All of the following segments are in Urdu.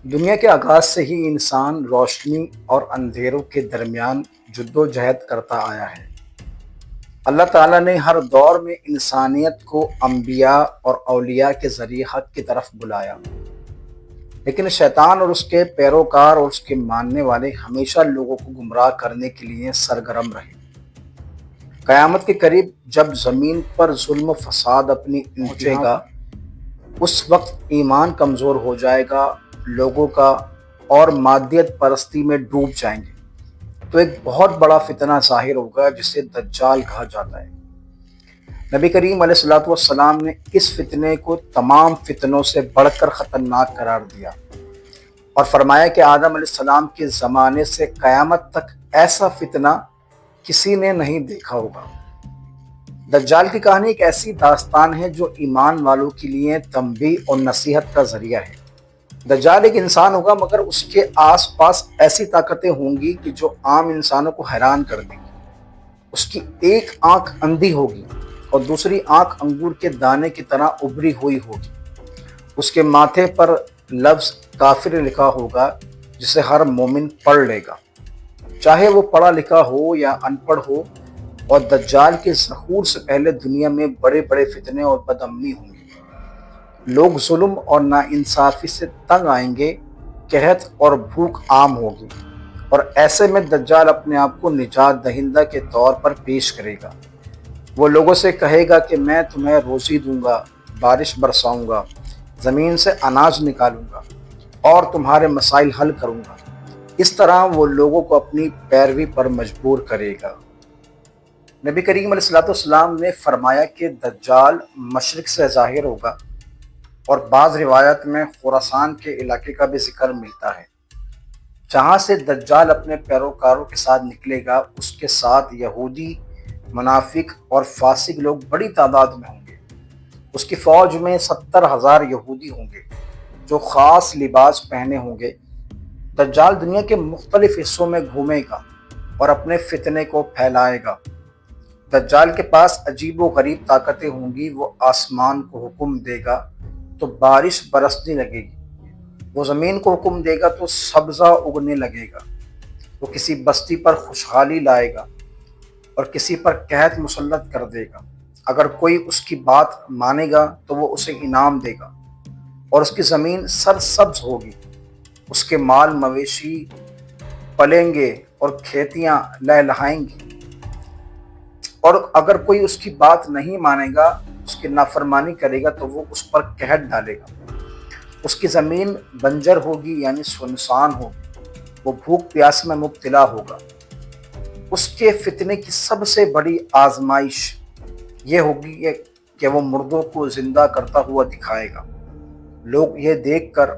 دنیا کے آغاز سے ہی انسان روشنی اور اندھیروں کے درمیان جدوجہد کرتا آیا ہے۔ اللہ تعالیٰ نے ہر دور میں انسانیت کو انبیاء اور اولیاء کے ذریعے حق کی طرف بلایا، لیکن شیطان اور اس کے پیروکار اور اس کے ماننے والے ہمیشہ لوگوں کو گمراہ کرنے کے لیے سرگرم رہے۔ قیامت کے قریب جب زمین پر ظلم و فساد اپنی پہنچے گا، اس وقت ایمان کمزور ہو جائے گا لوگوں کا اور مادیت پرستی میں ڈوب جائیں گے، تو ایک بہت بڑا فتنہ ظاہر ہوگا جسے دجال کہا جاتا ہے۔ نبی کریم علیہ الصلوۃ والسلام نے اس فتنے کو تمام فتنوں سے بڑھ کر خطرناک قرار دیا اور فرمایا کہ آدم علیہ السلام کے زمانے سے قیامت تک ایسا فتنہ کسی نے نہیں دیکھا ہوگا۔ دجال کی کہانی ایک ایسی داستان ہے جو ایمان والوں کے لیے تنبیہ اور نصیحت کا ذریعہ ہے۔ دجال ایک انسان ہوگا، مگر اس کے آس پاس ایسی طاقتیں ہوں گی کہ جو عام انسانوں کو حیران کر دیں گی۔ اس کی ایک آنکھ اندھی ہوگی اور دوسری آنکھ انگور کے دانے کی طرح ابری ہوئی ہوگی۔ اس کے ماتھے پر لفظ کافر لکھا ہوگا جسے ہر مومن پڑھ لے گا، چاہے وہ پڑھا لکھا ہو یا ان پڑھ ہو۔ اور دجال کے ظہور سے پہلے دنیا میں بڑے بڑے فتنے اور بدامنی ہوں گے۔ لوگ ظلم اور ناانصافی سے تنگ آئیں گے، قحط اور بھوک عام ہوگی، اور ایسے میں دجال اپنے آپ کو نجات دہندہ کے طور پر پیش کرے گا۔ وہ لوگوں سے کہے گا کہ میں تمہیں روزی دوں گا، بارش برساؤں گا، زمین سے اناج نکالوں گا اور تمہارے مسائل حل کروں گا۔ اس طرح وہ لوگوں کو اپنی پیروی پر مجبور کرے گا۔ نبی کریم علیہ السلام نے فرمایا کہ دجال مشرق سے ظاہر ہوگا، اور بعض روایت میں خراسان کے علاقے کا بھی ذکر ملتا ہے۔ جہاں سے دجال اپنے پیروکاروں کے ساتھ نکلے گا، اس کے ساتھ یہودی، منافق اور فاسق لوگ بڑی تعداد میں ہوں گے۔ اس کی فوج میں 70,000 یہودی ہوں گے جو خاص لباس پہنے ہوں گے۔ دجال دنیا کے مختلف حصوں میں گھومے گا اور اپنے فتنے کو پھیلائے گا۔ دجال کے پاس عجیب و غریب طاقتیں ہوں گی۔ وہ آسمان کو حکم دے گا تو بارش برسنے لگے گی، وہ زمین کو حکم دے گا تو سبزہ اگنے لگے گا، وہ کسی بستی پر خوشحالی لائے گا اور کسی پر قحط مسلط کر دے گا۔ اگر کوئی اس کی بات مانے گا تو وہ اسے انعام دے گا اور اس کی زمین سرسبز ہوگی، اس کے مال مویشی پلیں گے اور کھیتیاں لہلہائیں گی۔ اور اگر کوئی اس کی بات نہیں مانے گا، اس کی نافرمانی کرے گا تو وہ اس پر قحط ڈالے گا۔ اس کی زمین بنجر ہوگی یعنی سنسان ہوگی، وہ بھوک پیاس میں مبتلا ہوگا۔ اس کے فتنے کی سب سے بڑی آزمائش یہ ہوگی کہ وہ مردوں کو زندہ کرتا ہوا دکھائے گا۔ لوگ یہ دیکھ کر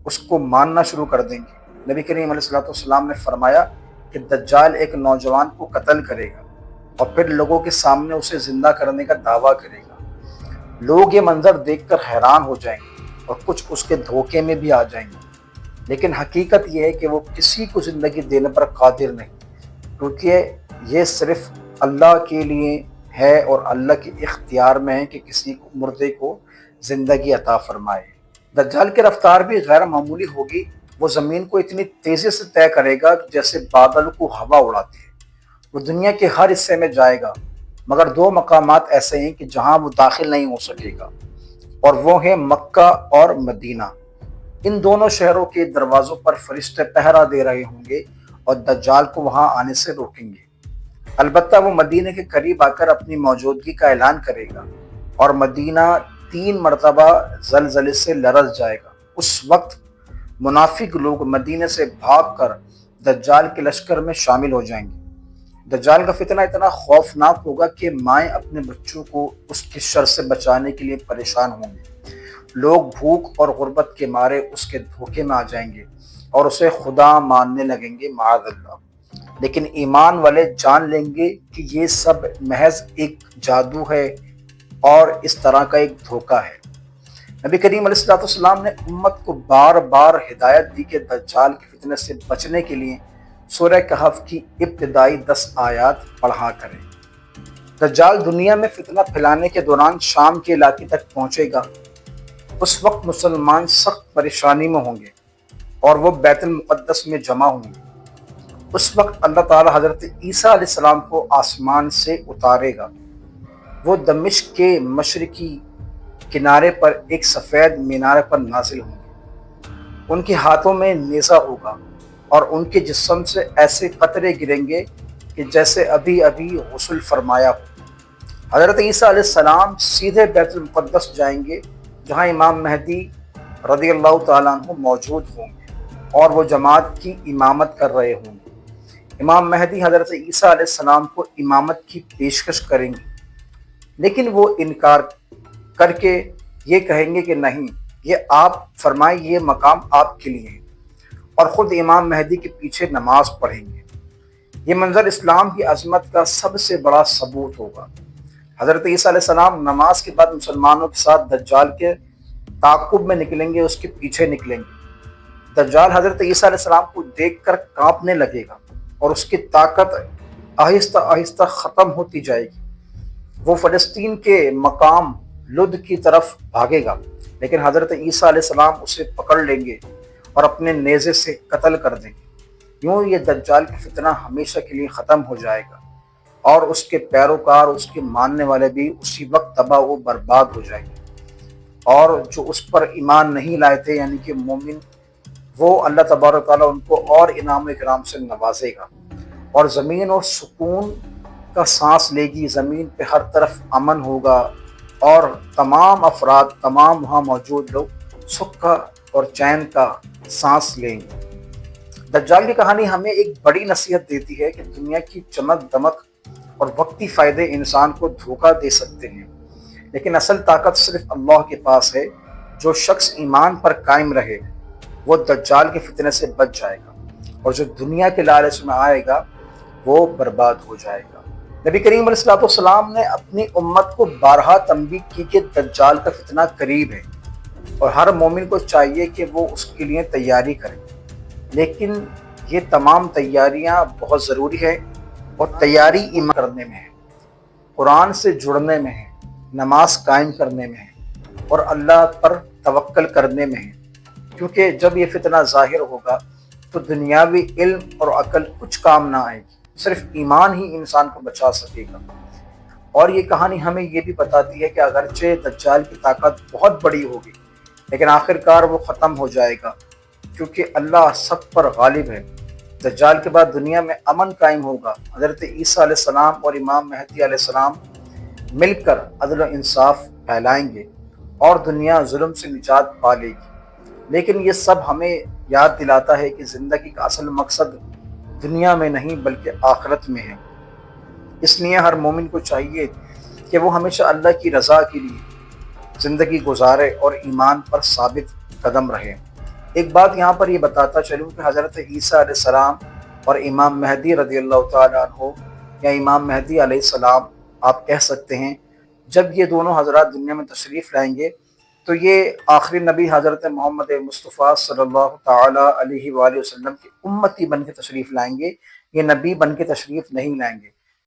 اس کو ماننا شروع کر دیں گے۔ نبی کریم علیہ السلام نے فرمایا کہ دجال ایک نوجوان کو قتل کرے گا اور پھر لوگوں کے سامنے اسے زندہ کرنے کا دعویٰ کرے گا۔ لوگ یہ منظر دیکھ کر حیران ہو جائیں گے اور کچھ اس کے دھوکے میں بھی آ جائیں گے، لیکن حقیقت یہ ہے کہ وہ کسی کو زندگی دینے پر قادر نہیں، کیونکہ یہ صرف اللہ کے لیے ہے اور اللہ کے اختیار میں ہے کہ کسی مردے کو زندگی عطا فرمائے۔ دجال کی رفتار بھی غیر معمولی ہوگی۔ وہ زمین کو اتنی تیزی سے طے کرے گا جیسے بادل کو ہوا اڑاتی ہے۔ وہ دنیا کے ہر حصے میں جائے گا، مگر 2 مقامات ایسے ہیں کہ جہاں وہ داخل نہیں ہو سکے گا، اور وہ ہیں مکہ اور مدینہ۔ ان دونوں شہروں کے دروازوں پر فرشتے پہرا دے رہے ہوں گے اور دجال کو وہاں آنے سے روکیں گے۔ البتہ وہ مدینہ کے قریب آ کر اپنی موجودگی کا اعلان کرے گا اور مدینہ 3 مرتبہ زلزلے سے لرز جائے گا۔ اس وقت منافق لوگ مدینہ سے بھاگ کر دجال کے لشکر میں شامل ہو جائیں گے۔ دجال کا فتنہ اتنا خوفناک ہوگا کہ مائیں اپنے بچوں کو اس کی شر سے بچانے کے لیے پریشان ہوں گے۔ لوگ بھوک اور غربت کے مارے اس کے دھوکے میں آ جائیں گے اور اسے خدا ماننے لگیں گے، معاذ اللہ۔ لیکن ایمان والے جان لیں گے کہ یہ سب محض ایک جادو ہے اور اس طرح کا ایک دھوکہ ہے۔ نبی کریم علیہ السلام نے امت کو بار بار ہدایت دی کہ دجال کے فتنے سے بچنے کے لیے سورہ کہف کی ابتدائی 10 آیات پڑھا کریں۔ دجال دنیا میں فتنہ پھیلانے کے دوران شام کے علاقے تک پہنچے گا۔ اس وقت مسلمان سخت پریشانی میں ہوں گے۔ اور وہ بیت المقدس میں جمع ہوں گے، اس وقت اللہ تعالیٰ حضرت عیسیٰ علیہ السلام کو آسمان سے اتارے گا۔ وہ دمشق کے مشرقی کنارے پر ایک سفید مینار پر نازل ہوں گے۔ ان کے ہاتھوں میں نیزہ ہوگا اور ان کے جسم سے ایسے قطرے گریں گے کہ جیسے ابھی ابھی غسل فرمایا ہو۔ حضرت عیسیٰ علیہ السلام سیدھے بیت المقدس جائیں گے، جہاں امام مہدی رضی اللہ تعالیٰ عنہ موجود ہوں گے اور وہ جماعت کی امامت کر رہے ہوں گے۔ امام مہدی حضرت عیسیٰ علیہ السلام کو امامت کی پیشکش کریں گے، لیکن وہ انکار کر کے یہ کہیں گے کہ نہیں، یہ آپ فرمائیں، یہ مقام آپ کے لیے ہے، اور خود امام مہدی کے پیچھے نماز پڑھیں گے۔ یہ منظر اسلام کی عظمت کا سب سے بڑا ثبوت ہوگا۔ حضرت عیسیٰ علیہ السلام نماز کے بعد مسلمانوں کے ساتھ دجال کے تعاقب میں نکلیں گے، اس کے پیچھے نکلیں گے۔ دجال حضرت عیسیٰ علیہ السلام کو دیکھ کر کانپنے لگے گا اور اس کی طاقت آہستہ آہستہ ختم ہوتی جائے گی۔ وہ فلسطین کے مقام لد کی طرف بھاگے گا، لیکن حضرت عیسیٰ علیہ السلام اسے پکڑ لیں گے اور اپنے نیزے سے قتل کر دیں گے۔ یوں یہ دجال کی فتنہ ہمیشہ کے لیے ختم ہو جائے گا، اور اس کے پیروکار، اس کے ماننے والے بھی اسی وقت تباہ و برباد ہو جائیں گے، اور جو اس پر ایمان نہیں لائے تھے یعنی کہ مومن، وہ اللہ تبارک تعالیٰ ان کو اور انعام و اکرام سے نوازے گا، اور زمین اور سکون کا سانس لے گی۔ زمین پہ ہر طرف امن ہوگا، اور تمام افراد، تمام وہاں موجود لوگ سکھ کا اور چین کا سانس لیں گے۔ دجال کی کہانی ہمیں ایک بڑی نصیحت دیتی ہے کہ دنیا کی چمک دمک اور وقتی فائدے انسان کو دھوکہ دے سکتے ہیں، لیکن اصل طاقت صرف اللہ کے پاس ہے۔ جو شخص ایمان پر قائم رہے وہ دجال کے فتنے سے بچ جائے گا، اور جو دنیا کے لالچ میں آئے گا وہ برباد ہو جائے گا۔ نبی کریم علیہ الصلوۃ والسلام نے اپنی امت کو بارہا تنبیہ کی کہ دجال کا فتنہ قریب ہے، اور ہر مومن کو چاہیے کہ وہ اس کے لیے تیاری کرے، لیکن یہ تمام تیاریاں بہت ضروری ہے، اور تیاری ایمان کرنے میں ہے، قرآن سے جڑنے میں ہے، نماز قائم کرنے میں ہے، اور اللہ پر توکل کرنے میں ہے، کیونکہ جب یہ فتنہ ظاہر ہوگا تو دنیاوی علم اور عقل کچھ کام نہ آئے گی، صرف ایمان ہی انسان کو بچا سکے گا۔ اور یہ کہانی ہمیں یہ بھی بتاتی ہے کہ اگرچہ دجال کی طاقت بہت بڑی ہوگی، لیکن آخرکار وہ ختم ہو جائے گا، کیونکہ اللہ سب پر غالب ہے۔ دجال کے بعد دنیا میں امن قائم ہوگا۔ حضرت عیسیٰ علیہ السلام اور امام مہدی علیہ السلام مل کر عدل و انصاف پھیلائیں گے، اور دنیا ظلم سے نجات پا لے گی۔ لیکن یہ سب ہمیں یاد دلاتا ہے کہ زندگی کا اصل مقصد دنیا میں نہیں بلکہ آخرت میں ہے۔ اس لیے ہر مومن کو چاہیے کہ وہ ہمیشہ اللہ کی رضا کے لیے زندگی گزارے اور ایمان پر ثابت قدم رہے۔ ایک بات یہاں پر یہ بتاتا چلوں کہ حضرت عیسیٰ علیہ السلام اور امام مہدی رضی اللہ تعالیٰ عنہ، یا امام مہدی علیہ السلام آپ کہہ سکتے ہیں، جب یہ دونوں حضرات دنیا میں تشریف لائیں گے تو یہ آخری نبی حضرت محمد مصطفیٰ صلی اللہ تعالیٰ علیہ وآلہ وسلم کی امتی بن کے تشریف لائیں گے، یہ نبی بن کے تشریف نہیں لائیں گے۔